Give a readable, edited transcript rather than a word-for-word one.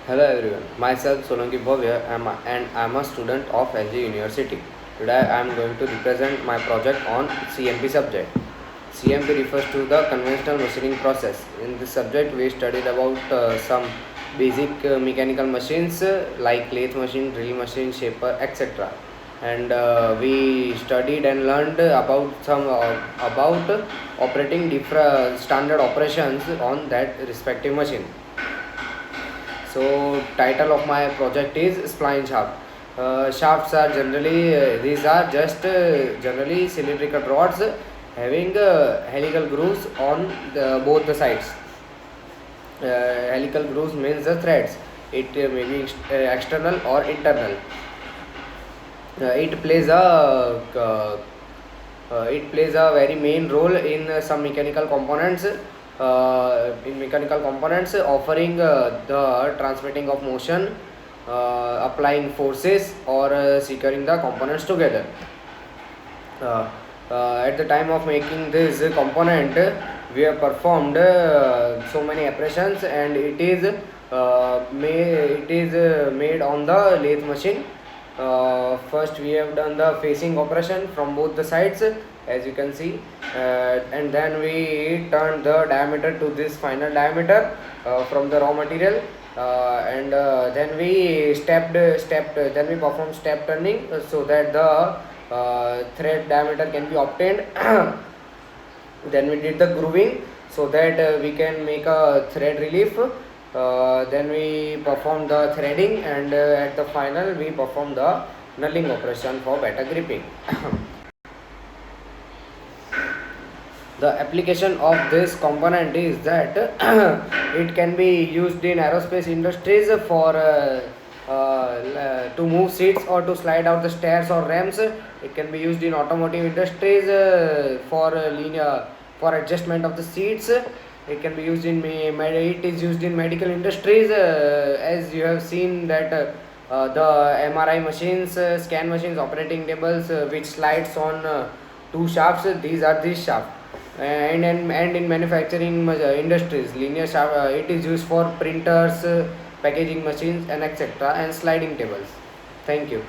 Hello everyone, myself Solanki Bhavya and I'm a student of LG University. Today I am going to represent my project on CMP subject. CMP refers to the conventional machining process. In this subject we studied about some basic mechanical machines like lathe machine, drill machine, shaper, etc. And we studied and learned about about operating different standard operations on that respective machine. So title of my project is spline shaft. Shafts are these are just generally cylindrical rods having helical grooves on both the sides. Helical grooves means the threads. It may be external or internal. It plays a very main role in some mechanical components. Offering the transmitting of motion, applying forces, or securing the components together. At the time of making this component, we have performed so many operations, and it is made on the lathe machine. First we have done the facing operation from both the sides, as you can see, and then we turned the diameter to this final diameter from the raw material, and then we then we performed step turning so that the thread diameter can be obtained. Then we did the grooving so that we can make a thread relief. Then we perform the threading, and at the final we perform the nulling operation for better gripping. The application of this component is that it can be used in aerospace industries for to move seats or to slide out the stairs or ramps. It can be used in automotive industries for linear for adjustment of the seats. It can be used in it is used in medical industries, as you have seen that the MRI machines, scan machines, operating tables which slides on two shafts. These are these shafts. And in manufacturing industries, linear shaft it is used for printers, packaging machines, and etc. and sliding tables. Thank you.